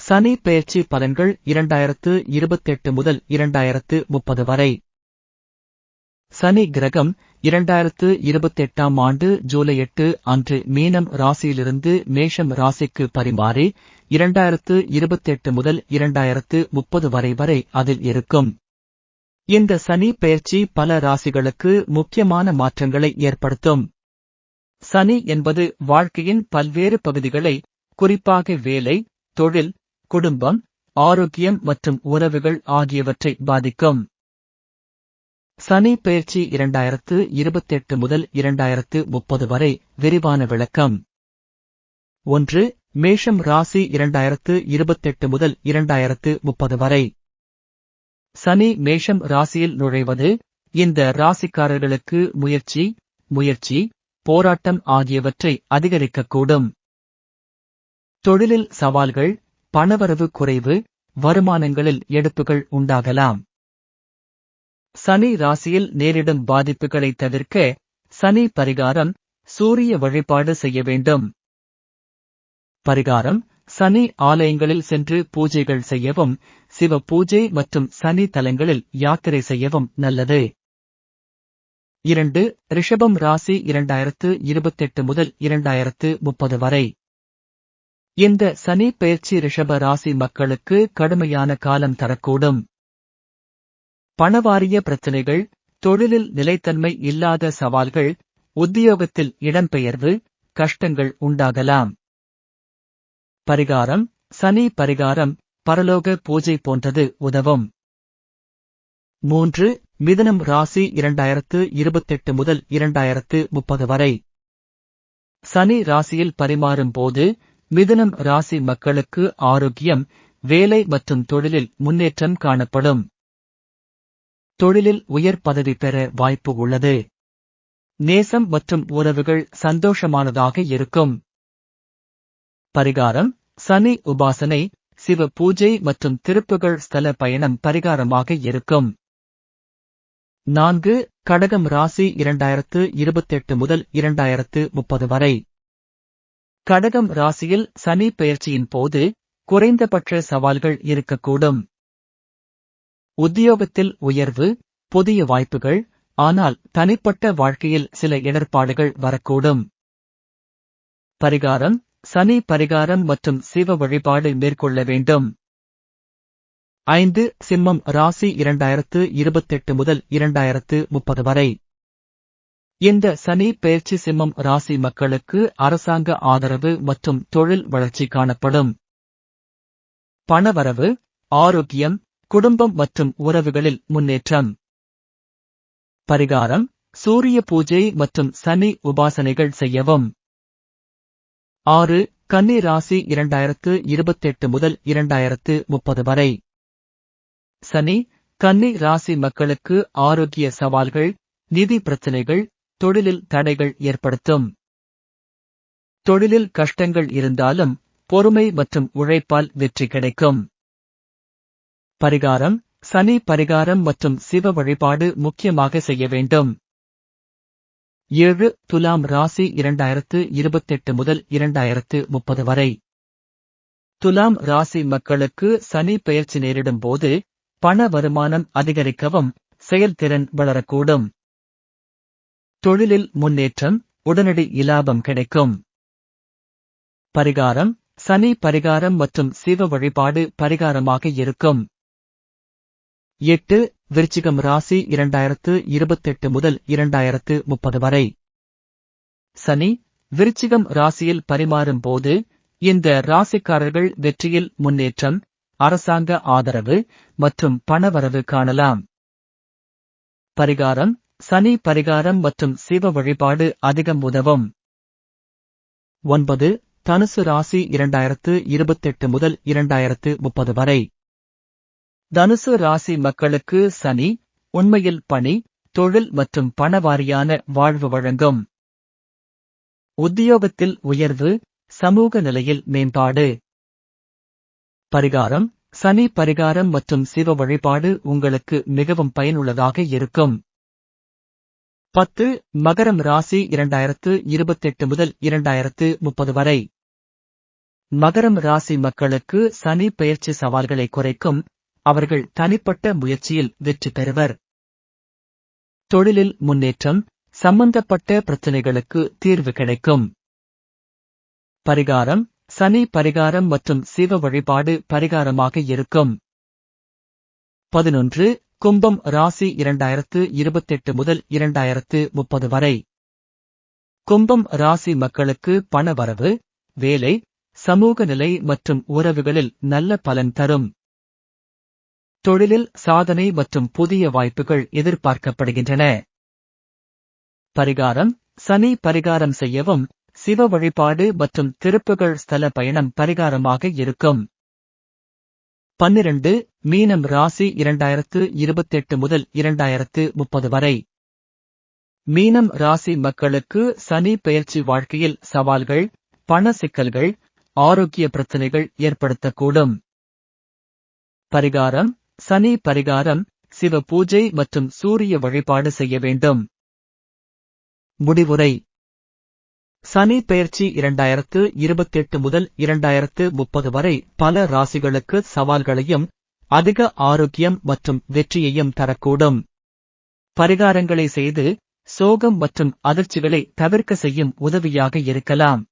சனி பெயர்ச்சி பலன்கள் 2028 முதல் 2030 வரை. சனி கிரகம் 2028ஆம் ஆண்டு ஜூலை 8 அன்று மீனம் ராசியிலிருந்து மேஷம் ராசிக்கு பரிமாறி 2028 முதல் 2030 வரை அதில் இருக்கும். இந்த சனி பெயர்ச்சி பல ராசிகளுக்கு முக்கியமான மாற்றங்களை ஏற்படுத்தும். சனி என்பது வாழ்க்கையின் பல்வேறு பகுதிகளை, குறிப்பாக வேலை, தொழில், குடும்பம், ஆரோக்கியம் மற்றும் உறவுகள் ஆகியவற்றை பாதிக்கும். சனி பெயர்ச்சி 2028 முதல் 2030 வரை விரிவான விளக்கம். 1. மேஷம் ராசி 2028 முதல் 2030 வரை. சனி மேஷம் ராசியில் நுழைவது இந்த ராசிக்காரர்களுக்கு முயற்சி, போராட்டம் ஆகியவற்றை அதிகரிக்கக்கூடும். தொழிலில் சவால்கள், பணவரவு குறைவு, வருமானங்களில் எடுப்புகள் உண்டாகலாம். சனி ராசியில் நேரிடும் பாதிப்புகளை தவிர்க்க சனி பரிகாரம், சூரிய வழிபாடு செய்ய வேண்டும். பரிகாரம்: சனி ஆலயங்களில் சென்று பூஜைகள் செய்யவும், சிவ பூஜை மற்றும் சனி தலங்களில் யாத்திரை செய்யவும் நல்லது. 2. ரிஷபம் ராசி 2028 முதல் 2030 வரை. இந்த சனி பெயர்ச்சி ரிஷப ராசி மக்களுக்கு கடுமையான காலம் தரக்கூடும். பணவாரிய பிரச்சினைகள், தொழிலில் நிலைத்தன்மை இல்லாத சவால்கள், உத்தியோகத்தில் இடம்பெயர்வு, கஷ்டங்கள் உண்டாகலாம். பரிகாரம்: சனி பரிகாரம், பரலோக பூஜை போன்றது உதவும். 3. மிதுனம் ராசி 2028 முதல் 2030 வரை. சனி ராசியில் பரிமாறும் போது மிதுனம் ராசி மக்களுக்கு ஆரோக்கியம், வேலை மற்றும் தொழிலில் முன்னேற்றம் காணப்படும். தொழிலில் உயர் பதவி பெற வாய்ப்பு உள்ளது. நேசம் மற்றும் உறவுகள் சந்தோஷமானதாக இருக்கும். பரிகாரம்: சனி உபாசனை, சிவ பூஜை மற்றும் திருப்புகழ் ஸ்தல பயணம் பரிகாரமாக இருக்கும். 4. கடகம் ராசி 2028 முதல் 2030 வரை. கடகம் ராசியில் சனி பெயர்ச்சியின் போது குறைந்தபட்ச சவால்கள் இருக்கக்கூடும். உத்தியோகத்தில் உயர்வு, புதிய வாய்ப்புகள், ஆனால் தனிப்பட்ட வாழ்க்கையில் சில இடர்பாடுகள் வரக்கூடும். பரிகாரம்: சனி பரிகாரம் மற்றும் சிவ வழிபாடு மேற்கொள்ள வேண்டும். 5. சிம்மம் ராசி 2028 முதல் 2030 வரை. இந்த சனி பெயர்ச்சி சிம்மம் ராசி மக்களுக்கு அரசாங்க ஆதரவு மற்றும் தொழில் வளர்ச்சி காணப்படும். பணவரவு, ஆரோக்கியம், குடும்பம் மற்றும் உறவுகளில் முன்னேற்றம். பரிகாரம்: சூரிய பூஜை மற்றும் சனி உபாசனைகள் செய்யவும். 6. கன்னி ராசி 2028 முதல் 2030 வரை. சனி, கன்னி ராசி மக்களுக்கு ஆரோக்கிய சவால்கள், நிதி பிரச்சினைகள், தொழிலில் தடைகள் ஏற்படுத்தும். தொழிலில் கஷ்டங்கள் இருந்தாலும் பொறுமை மற்றும் உழைப்பால் வெற்றி கிடைக்கும். பரிகாரம்: சனி பரிகாரம் மற்றும் சிவ வழிபாடு முக்கியமாக செய்ய வேண்டும். 7. துலாம் ராசி 2028 முதல் 2030 வரை. துலாம் ராசி மக்களுக்கு சனி பெயர்ச்சி நேரிடும் போது பண வருமானம் அதிகரிக்கவும், செயல்திறன் வளரக்கூடும். தொழிலில் முன்னேற்றம், உடனடி இலாபம் கிடைக்கும். பரிகாரம்: சனி பரிகாரம் மற்றும் சிவ வழிபாடு பரிகாரமாக இருக்கும். 8. விருச்சிகம் ராசி 2028 முதல் 2030 வரை. சனி, விருச்சிகம் ராசியில் பரிமாறும் போது இந்த ராசிக்காரர்கள் வெற்றியில் முன்னேற்றம், அரசாங்க ஆதரவு மற்றும் பணவரவு காணலாம். பரிகாரம்: சனி பரிகாரம் மற்றும் சிவ வழிபாடு அதிகம் உதவும். 9. தனுசு ராசி 2028 முதல் 2030 வரை. தனுசு ராசி மக்களுக்கு சனி உண்மையில் பணி, தொழில் மற்றும் பணவாரியான வாழ்வு வழங்கும். உத்தியோகத்தில் உயர்வு, சமூக நிலையில் மேம்பாடு. பரிகாரம்: சனி பரிகாரம் மற்றும் சிவ வழிபாடு உங்களுக்கு மிகவும் பயனுள்ளதாக இருக்கும். 10. மகரம் ராசி 2028 முதல் 2030 வரை. மகரம் ராசி மக்களுக்கு சனி பெயர்ச்சி சவால்களை குறைக்கும், அவர்கள் தனிப்பட்ட முயற்சியில் வெற்றி பெறுவர். தொழிலில் முன்னேற்றம், சம்பந்தப்பட்ட பிரச்சினைகளுக்கு தீர்வு கிடைக்கும். பரிகாரம்: சனி பரிகாரம் மற்றும் சிவ வழிபாடு பரிகாரமாக இருக்கும். 11. கும்பம் ராசி 2028 முதல் 2030 வரை. கும்பம் ராசி மக்களுக்கு பண வரவு, வேலை, சமூக நிலை மற்றும் உறவுகளில் நல்ல பலன் தரும். தொழிலில் சாதனை மற்றும் புதிய வாய்ப்புகள் எதிர்பார்க்கப்படுகின்றன. பரிகாரம்: சனி பரிகாரம் செய்யவும், சிவ வழிபாடு மற்றும் திருப்புகழ் ஸ்தல பயணம் பரிகாரமாக இருக்கும். 12. மீனம் ராசி 2028 முதல் 2030 வரை. மீனம் ராசி மக்களுக்கு சனி பெயர்ச்சி வாழ்க்கையில் சவால்கள், பண சிக்கல்கள், ஆரோக்கிய பிரச்சினைகள் ஏற்படுத்தக்கூடும். பரிகாரம்: சனி பரிகாரம், சிவ பூஜை மற்றும் சூரிய வழிபாடு செய்ய வேண்டும். முடிவுரை: சனி பெயர்ச்சி 2028 முதல் 2030 வரை பல ராசிகளுக்கு சவால்களையும், அதிக ஆரோக்கியம் மற்றும் வெற்றியையும் தரக்கூடும். பரிகாரங்களை செய்து, சோகம் மற்றும் அதிர்ச்சிகளை தவிர்க்க செய்யும் உதவியாக இருக்கலாம்.